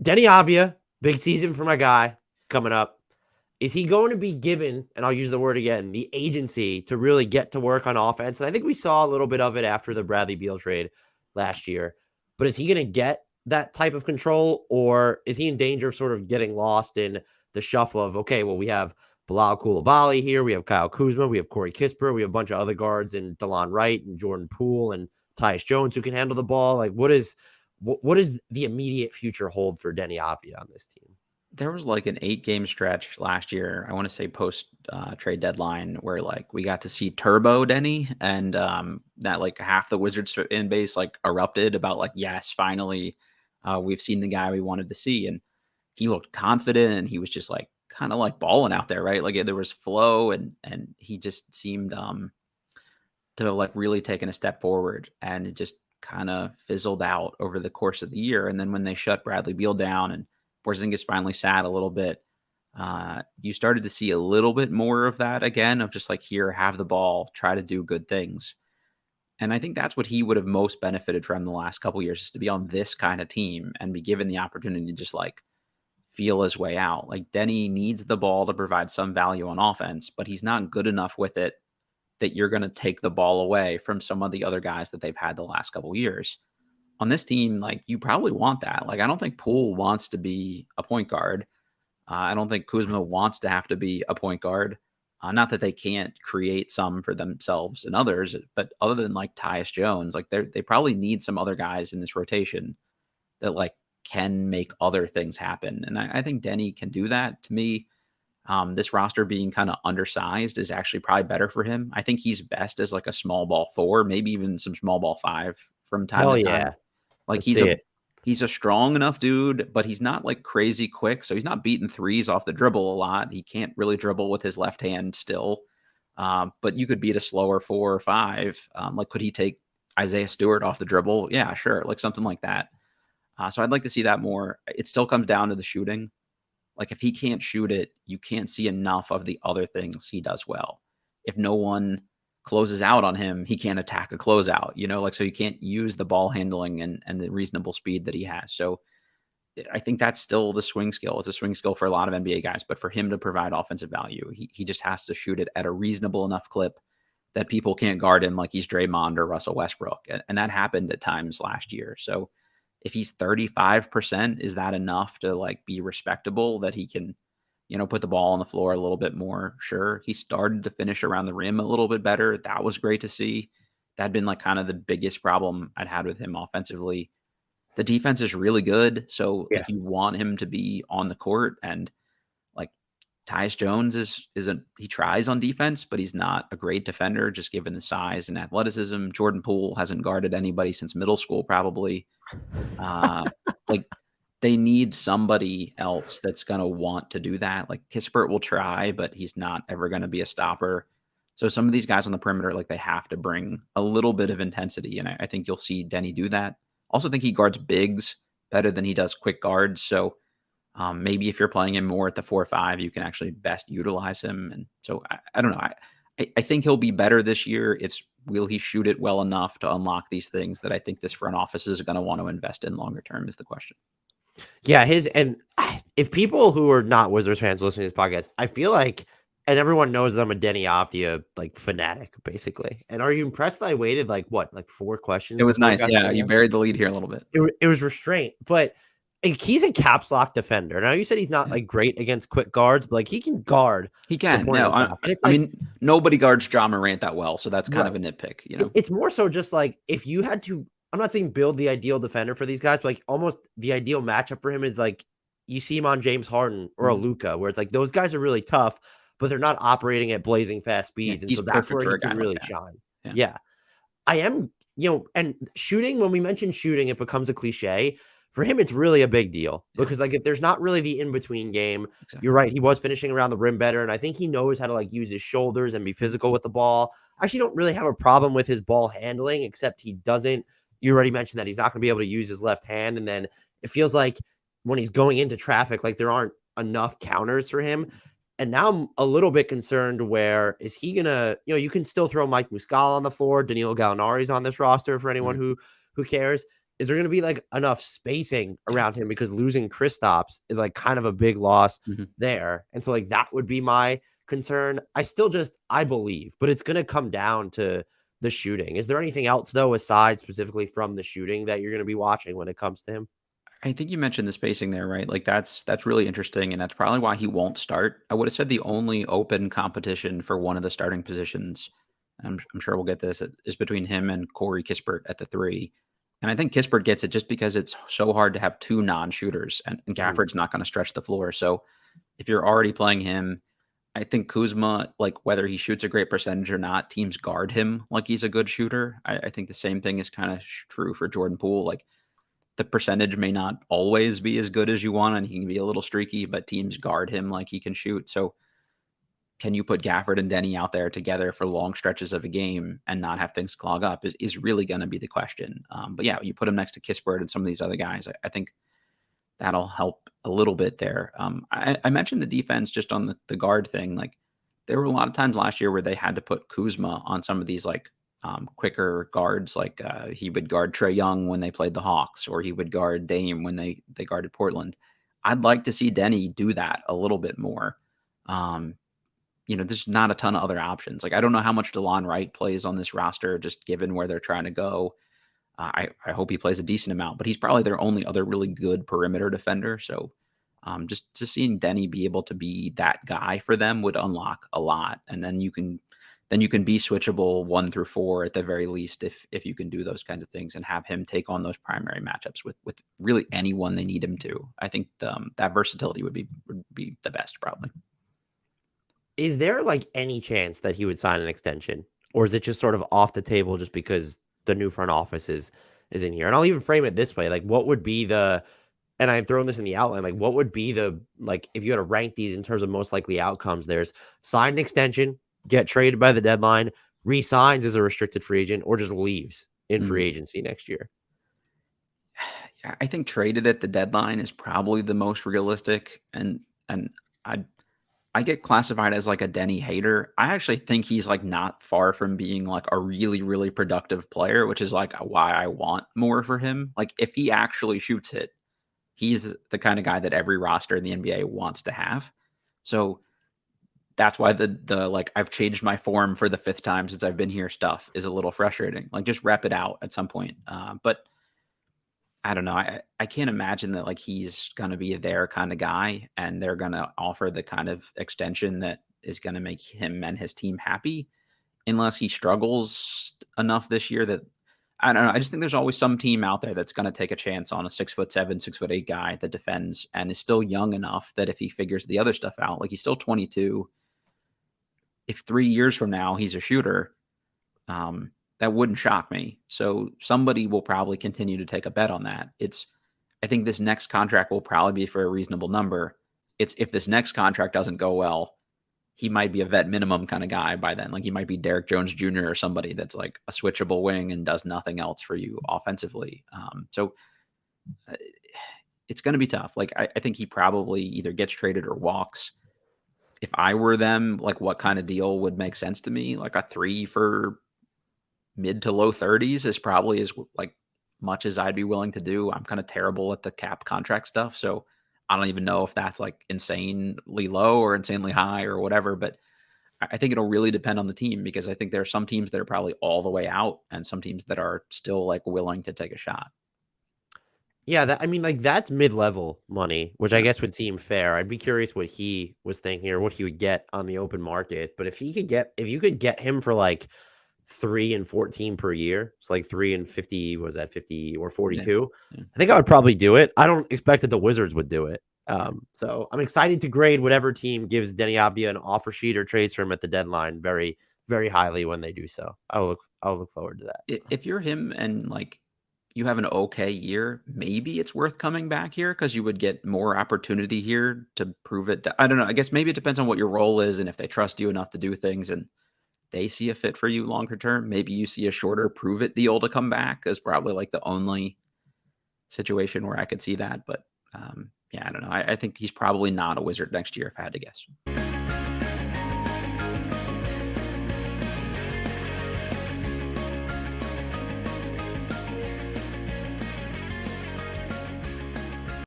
Deni Avdija, big season for my guy coming up. Is he going to be given, and I'll use the word again, the agency to really get to work on offense? And I think we saw a little bit of it after the Bradley Beal trade last year. But is he going to get that type of control, or is he in danger of sort of getting lost in the shuffle of, okay, well, we have Bilal Coulibaly here, we have Kyle Kuzma, we have Corey Kispert, we have a bunch of other guards and Delon Wright and Jordan Poole and Tyus Jones who can handle the ball. Like, what does the immediate future hold for Deni Avdija on this team? There was like an 8-game stretch last year, I want to say post trade deadline, where like we got to see Turbo Deni, and that like half the Wizards fan base like erupted about like, yes, finally we've seen the guy we wanted to see. And he looked confident, and he was just like kind of like balling out there, right? Like there was flow, and he just seemed to have like really taken a step forward, and it just kind of fizzled out over the course of the year. And then when they shut Bradley Beal down and Porzingis finally sat a little bit, you started to see a little bit more of that again, of just like, here, have the ball, try to do good things. And I think that's what he would have most benefited from the last couple of years, is to be on this kind of team and be given the opportunity to just like feel his way out. Like Deni needs the ball to provide some value on offense, but he's not good enough with it that you're going to take the ball away from some of the other guys that they've had the last couple of years. On this team, like, you probably want that. Like, I don't think Poole wants to be a point guard. I don't think Kuzma wants to have to be a point guard. Not that they can't create some for themselves and others, but other than like Tyus Jones, like they probably need some other guys in this rotation that like can make other things happen. And I think Deni can do that. To me, this roster being kind of undersized is actually probably better for him. I think he's best as like a small ball 4, maybe even some small ball 5 from time Hell to time. yeah. Like Let's see it. he's a strong enough dude, but he's not like crazy quick. So he's not beating threes off the dribble a lot. He can't really dribble with his left hand still. But you could beat a slower 4 or 5. Like, could he take Isaiah Stewart off the dribble? Yeah, sure. Like something like that. So I'd like to see that more. It still comes down to the shooting. Like, if he can't shoot it, you can't see enough of the other things he does well. If no one closes out on him, he can't attack a closeout, like, so you can't use the ball handling and the reasonable speed that he has. So I think that's still the swing skill. It's a swing skill for a lot of NBA guys, but for him to provide offensive value, he just has to shoot it at a reasonable enough clip that people can't guard him like he's Draymond or Russell Westbrook. And that happened at times last year. So if he's 35%, is that enough to like be respectable that he can, put the ball on the floor a little bit more? Sure. He started to finish around the rim a little bit better. That was great to see. That'd been like kind of the biggest problem I'd had with him offensively. The defense is really good. So Yeah. if you want him to be on the court, and like Tyus Jones he tries on defense, but he's not a great defender, just given the size and athleticism. Jordan Poole hasn't guarded anybody since middle school, probably. Like, they need somebody else that's going to want to do that. Like, Kispert will try, but he's not ever going to be a stopper. So some of these guys on the perimeter, like, they have to bring a little bit of intensity. And I think you'll see Deni do that. Also think he guards bigs better than he does quick guards. So maybe if you're playing him more at the 4-5, you can actually best utilize him. And so I don't know. I think he'll be better this year. Will he shoot it well enough to unlock these things that I think this front office is going to want to invest in longer term is the question. Yeah, if people who are not Wizards fans listening to this podcast, I feel like, and everyone knows that I'm a Deni Avdija like fanatic, basically. And are you impressed that I waited like 4 questions? It was before I nice. got Yeah, Deni you Avdija? buried the lead here a little bit. It was restraint, but he's a caps lock defender. Now you said he's not like great against quick guards, but like he can guard He the can. point No, of attack. And it's I like, mean, nobody guards Ja Morant that well, so that's kind of right. a nitpick, It's more so just like if you had to, I'm not saying build the ideal defender for these guys, but like almost the ideal matchup for him is like you see him on James Harden or a Luka, where it's like those guys are really tough, but they're not operating at blazing fast Yeah, speeds. And he's so that's perfect where for he a guy can like really that. shine. Yeah. Yeah. I am, and shooting, when we mention shooting, it becomes a cliche. For him, it's really a big deal because like if there's not really the in-between game, Exactly. you're right. He was finishing around the rim better. And I think he knows how to like use his shoulders and be physical with the ball. I actually don't really have a problem with his ball handling, except he doesn't. You already mentioned that he's not going to be able to use his left hand. And then it feels like when he's going into traffic, like there aren't enough counters for him. And now I'm a little bit concerned where is he going to, you can still throw Mike Muscala on the floor. Danilo Gallinari is on this roster for anyone who cares. is there going to be like enough spacing around him, because losing Kristaps is like kind of a big loss there. And so like that would be my concern. I believe, but it's going to come down to the shooting. Is there anything else though, aside specifically from the shooting, that you're going to be watching when it comes to him? I think you mentioned the spacing there, right? Like that's really interesting, and that's probably why he won't start. I would have said the only open competition for one of the starting positions, I'm sure we'll get this, is between him and Corey Kispert at the 3. And I think Kispert gets it just because it's so hard to have 2 non-shooters, and Gafford's not going to stretch the floor. So if you're already playing him, I think Kuzma, like whether he shoots a great percentage or not, teams guard him like he's a good shooter. I think the same thing is kind of true for Jordan Poole. Like the percentage may not always be as good as you want, and he can be a little streaky, but teams guard him like he can shoot. So can you put Gafford and Deni out there together for long stretches of a game and not have things clog up is really going to be the question. But yeah, you put him next to Kispert and some of these other guys. I think that'll help a little bit there. I mentioned the defense just on the guard thing. Like there were a lot of times last year where they had to put Kuzma on some of these like quicker guards. Like he would guard Trae Young when they played the Hawks, or he would guard Dame when they guarded Portland. I'd like to see Deni do that a little bit more. There's not a ton of other options. Like I don't know how much Delon Wright plays on this roster, just given where they're trying to go. I hope he plays a decent amount, but he's probably their only other really good perimeter defender. So just seeing Deni be able to be that guy for them would unlock a lot. And then you can be switchable 1 through 4 at the very least, if you can do those kinds of things and have him take on those primary matchups with really anyone they need him to. I think that versatility would be the best probably. Is there like any chance that he would sign an extension, or is it just sort of off the table just because the new front office is in here? And I'll even frame it this way: like, what would be and I've thrown this in the outline, like, what would be if you had to rank these in terms of most likely outcomes? There's signed extension, get traded by the deadline, re-signs as a restricted free agent, or just leaves in free agency next year. Yeah, I think traded at the deadline is probably the most realistic, and I get classified as like a Deni hater. I actually think he's like not far from being like a really, really productive player, which is like why I want more for him. Like if he actually shoots it, he's the kind of guy that every roster in the NBA wants to have. So that's why the like I've changed my form for the 5th time since I've been here stuff is a little frustrating. Like just rep it out at some point. But I don't know. I can't imagine that like he's going to be their kind of guy and they're going to offer the kind of extension that is going to make him and his team happy unless he struggles enough this year that I don't know. I just think there's always some team out there that's going to take a chance on a 6'7", 6'8" guy that defends and is still young enough that if he figures the other stuff out, like he's still 22. If 3 years from now he's a shooter, that wouldn't shock me. So somebody will probably continue to take a bet on that. I think this next contract will probably be for a reasonable number. It's if this next contract doesn't go well, he might be a vet minimum kind of guy by then. Like he might be Derrick Jones Jr. or somebody that's like a switchable wing and does nothing else for you offensively. So it's going to be tough. Like I think he probably either gets traded or walks. If I were them, like what kind of deal would make sense to me? Like a 3 for mid to low 30s is probably as like much as I'd be willing to do. I'm kind of terrible at the cap contract stuff, so I don't even know if that's like insanely low or insanely high or whatever. But I think it'll really depend on the team because I think there are some teams that are probably all the way out and some teams that are still like willing to take a shot. Yeah, that's mid-level money, which I guess would seem fair. I'd be curious what he was thinking or what he would get on the open market. But if you could get him for like 3 and 14 per year, it's like 3 and 50, was that 50 or 42? Yeah. I think I would probably do it. I don't expect that the Wizards would do it. So I'm excited to grade whatever team gives Deni Avdija an offer sheet or trades for him at the deadline very, very highly when they do so. I'll look forward to that. If you're him and like you have an okay year, maybe it's worth coming back here because you would get more opportunity here to prove it. I don't know. I guess maybe it depends on what your role is and if they trust you enough to do things and they see a fit for you longer term. Maybe you see a shorter prove it deal to come back is probably like the only situation where I could see that. But yeah, I don't know. I think he's probably not a Wizard next year if I had to guess.